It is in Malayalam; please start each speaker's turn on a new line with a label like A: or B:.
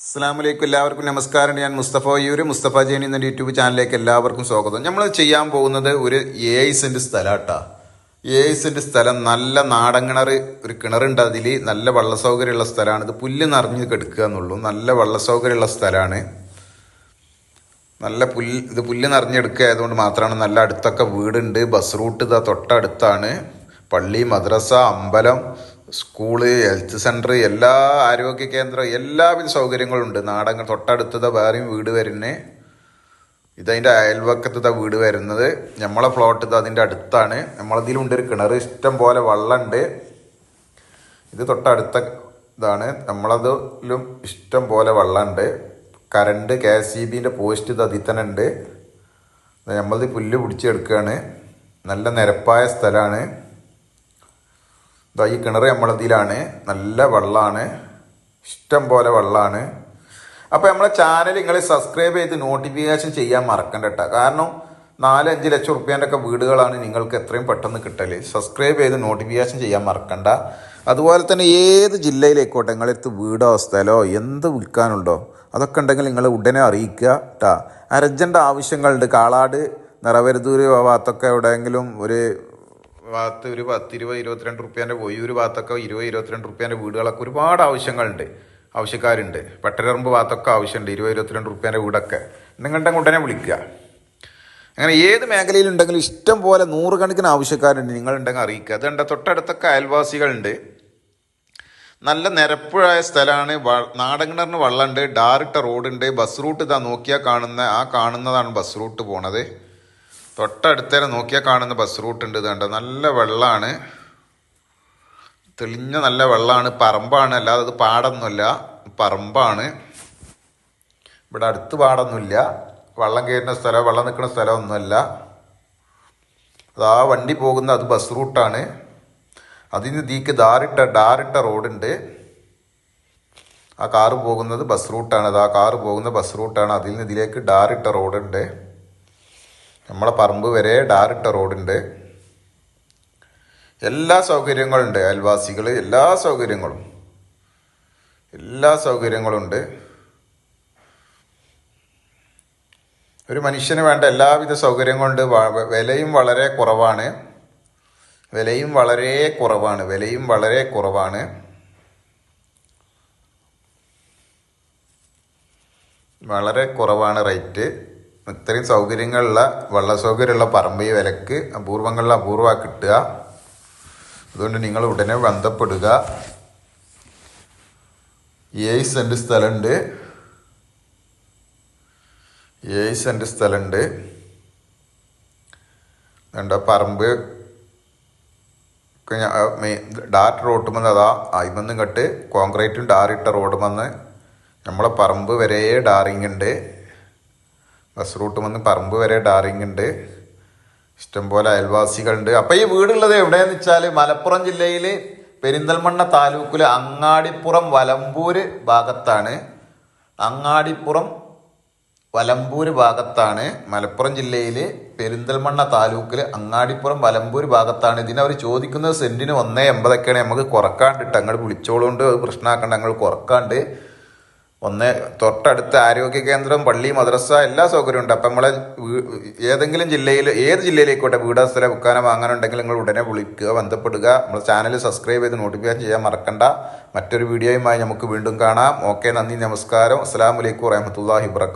A: അസ്സലാമലൈക്കും, എല്ലാവർക്കും നമസ്കാരം. ഞാൻ മുസ്തഫ ജേനി എന്ന യൂട്യൂബ് ചാനലിലേക്ക് എല്ലാവർക്കും സ്വാഗതം. നമ്മൾ ചെയ്യാൻ പോകുന്നത് ഒരു 7 സെന്റ് സ്ഥലം കേട്ടോ. 7 സെന്റ് സ്ഥലം, നല്ല നാടൻ കിണർ, ഒരു കിണറുണ്ട്, അതിൽ നല്ല വെള്ള സൗകര്യമുള്ള സ്ഥലമാണ്. ഇത് പുല്ല് നിറഞ്ഞ് കിടക്കുക എന്നുള്ളൂ. നല്ല വെള്ള സൗകര്യമുള്ള സ്ഥലമാണ്. നല്ല പുല്ല് നിറഞ്ഞെടുക്കുക ആയതുകൊണ്ട് മാത്രമാണ്. നല്ല അടുത്തൊക്കെ വീടുണ്ട്, ബസ് റൂട്ട് ഇതാ തൊട്ടടുത്താണ്. പള്ളി, മദ്രസ, അമ്പലം, സ്കൂള്, ഹെൽത്ത് സെൻറ്റർ, എല്ലാ ആരോഗ്യ കേന്ദ്രം, എല്ലാവിധ സൗകര്യങ്ങളുണ്ട്. നാടൻ തൊട്ടടുത്തത് വേറെയും വീട് വരുന്നത്. ഇതതിൻ്റെ അയൽവക്കത്തത വീട് വരുന്നത്. നമ്മളെ പ്ലോട്ട് ഇത് അതിൻ്റെ അടുത്താണ്. നമ്മളതിലുണ്ട് ഒരു കിണർ, ഇഷ്ടം പോലെ വെള്ളമുണ്ട്. ഇത് തൊട്ടടുത്ത ഇതാണ്. നമ്മളതിലും ഇഷ്ടം പോലെ വെള്ളമുണ്ട്. കറണ്ട്, KCBൻ്റെ പോസ്റ്റ് ഇത് അതിൽ തന്നെ ഉണ്ട്. നമ്മളത് പുല്ല് പിടിച്ചെടുക്കുകയാണ്. നല്ല നിരപ്പായ സ്ഥലമാണ്. ഈ കിണർ നമ്മളതിലാണ്. നല്ല വെള്ളമാണ്, ഇഷ്ടം പോലെ വെള്ളമാണ്. അപ്പോൾ നമ്മളെ ചാനൽ നിങ്ങൾ സബ്സ്ക്രൈബ് ചെയ്ത് നോട്ടിഫിക്കേഷൻ ചെയ്യാൻ മറക്കണ്ട കേട്ടോ. കാരണം 4-5 ലക്ഷം റുപ്യേൻ്റെ ഒക്കെ വീടുകളാണ് നിങ്ങൾക്ക് എത്രയും പെട്ടെന്ന് കിട്ടല്. സബ്സ്ക്രൈബ് ചെയ്ത് നോട്ടിഫിക്കേഷൻ ചെയ്യാൻ മറക്കണ്ട. അതുപോലെ തന്നെ ഏത് ജില്ലയിലേക്കോട്ടെ നിങ്ങളടുത്ത് വീടോ സ്ഥലമോ എന്ത് വിൽക്കാനുണ്ടോ അതൊക്കെ ഉണ്ടെങ്കിൽ നിങ്ങൾ ഉടനെ അറിയിക്കുക കേട്ടോ. അർജൻ്റ് ആവശ്യങ്ങളുണ്ട്. കാളാട്, നിറവരുതൂർ ഭാഗത്തൊക്കെ എവിടെയെങ്കിലും ഒരു ഭാഗത്ത് ഒരു 10, 20, 22 റുപ്യേൻ്റെ പോയി, ഒരു ഭാഗത്തൊക്കെ 20, 22 റുപ്യേൻ്റെ വീടുകളൊക്കെ ഒരുപാട് ആവശ്യങ്ങളുണ്ട്, ആവശ്യക്കാരുണ്ട്. പട്ടരമ്പ് ഭാഗത്തൊക്കെ ആവശ്യമുണ്ട്, 20, 22 റുപ്യേൻ്റെ വീടൊക്കെ നിങ്ങളുടെ ഉടനെ വിളിക്കുക. അങ്ങനെ ഏത് മേഖലയിലുണ്ടെങ്കിലും ഇഷ്ടം പോലെ 100 കണക്കിന് ആവശ്യക്കാരുണ്ട്. നിങ്ങളുണ്ടെങ്കിൽ അറിയിക്കുക. അതുകൊണ്ട് തൊട്ടടുത്തൊക്കെ അയൽവാസികളുണ്ട്. നല്ല നിരപ്പായ സ്ഥലമാണ്. നാടൻ കിണറിന് വെള്ളമുണ്ട്, ഡയറക്റ്റ് റോഡുണ്ട്. ബസ് റൂട്ട് ഇതാ നോക്കിയാൽ കാണുന്നതാണ് ബസ് റൂട്ട് പോണത്. തൊട്ടടുത്തേരെ നോക്കിയാൽ കാണുന്ന ബസ് റൂട്ട് ഉണ്ട്. ഇതുണ്ട്, നല്ല വെള്ളമാണ്, തെളിഞ്ഞ നല്ല വെള്ളമാണ്. പറമ്പാണ്, അല്ലാതെ അത് പാടൊന്നുമില്ല, പറമ്പാണ്. ഇവിടെ അടുത്ത് പാടൊന്നുമില്ല. വെള്ളം കയറുന്ന സ്ഥലം, വെള്ളം നിൽക്കുന്ന സ്ഥലമൊന്നുമല്ല. അതാ വണ്ടി പോകുന്ന അത് ബസ് റൂട്ടാണ്. അതിന് ഇതിക്ക് ഡയറക്റ്റ് റോഡുണ്ട്. ആ കാറ് പോകുന്നത് ബസ് റൂട്ടാണ്. അത് ആ കാറ് പോകുന്ന ബസ് റൂട്ടാണ്. അതിൽ നിന്ന് ഇതിലേക്ക് ഡയറക്റ്റ് റോഡുണ്ട്. നമ്മളെ പറമ്പ് വരെ ഡയറക്റ്റ് റോഡുണ്ട്. എല്ലാ സൗകര്യങ്ങളുണ്ട്. അയൽവാസികൾ എല്ലാ സൗകര്യങ്ങളുണ്ട്. ഒരു മനുഷ്യന് വേണ്ട എല്ലാവിധ സൗകര്യങ്ങളുണ്ട്. വിലയും വളരെ കുറവാണ്. വളരെ കുറവാണ് റേറ്റ്. ഇത്രയും സൗകര്യങ്ങളുള്ള, വെള്ള സൗകര്യമുള്ള പറമ്പ് ഈ വിലക്ക് അപൂർവങ്ങളിൽ അപൂർവമാണ് കിട്ടുക. അതുകൊണ്ട് നിങ്ങൾ ഉടനെ ബന്ധപ്പെടുക. 7 സെന്റ് സ്ഥലമുണ്ട്. 7 സെന്റ് സ്ഥലമുണ്ട്. എന്താ പറമ്പ് ഡയറക്റ്റ് റോഡ് വന്ന് അതാ അയിമന്നും കട്ട് കോൺക്രീറ്റും ഡയറക്റ്റ് റോഡ് വന്ന് നമ്മളെ പറമ്പ് വരെ ഡാറിങ് ഉണ്ട്. ബസ് റൂട്ട് വന്ന് പറമ്പ് വരെ ഡാറിങ് ഉണ്ട്. ഇഷ്ടംപോലെ അയൽവാസികളുണ്ട്. അപ്പം ഈ വീടുള്ളത് എവിടെയെന്ന് വെച്ചാൽ മലപ്പുറം ജില്ലയിൽ പെരിന്തൽമണ്ണ താലൂക്കിൽ അങ്ങാടിപ്പുറം വലമ്പൂര് ഭാഗത്താണ്. മലപ്പുറം ജില്ലയിൽ പെരിന്തൽമണ്ണ താലൂക്കിൽ അങ്ങാടിപ്പുറം വലമ്പൂര് ഭാഗത്താണ്. ഇതിനവർ ചോദിക്കുന്നത് സെന്റിന് 1.80 നമുക്ക് കുറക്കാണ്ടിട്ട്. അങ്ങോട്ട് വിളിച്ചോളുകൊണ്ട് അത് പ്രശ്നമാക്കണ്ട, ഞങ്ങൾ കുറക്കാണ്ട്. തൊട്ടടുത്ത ആരോഗ്യ കേന്ദ്രം, പള്ളി, മദ്രസ, എല്ലാ സൗകര്യമുണ്ട്. അപ്പം നമ്മളെ ഏതെങ്കിലും ഏത് ജില്ലയിലേക്കോട്ടെ വീടാ സ്ഥലം വിൽക്കാനോ വാങ്ങാനുണ്ടെങ്കിൽ നിങ്ങൾ ഉടനെ വിളിക്കുക, ബന്ധപ്പെടുക. നമ്മൾ ചാനൽ സബ്സ്ക്രൈബ് ചെയ്ത് നോട്ടിഫിക്കേഷൻ ചെയ്യാൻ മറക്കണ്ട. മറ്റൊരു വീഡിയോയുമായി നമുക്ക് വീണ്ടും കാണാം. ഓക്കെ, നന്ദി, നമസ്കാരം. അസ്സലാമു അലൈക്കും വറഹ്മത്തുള്ളാഹി വബറകാതുഹു.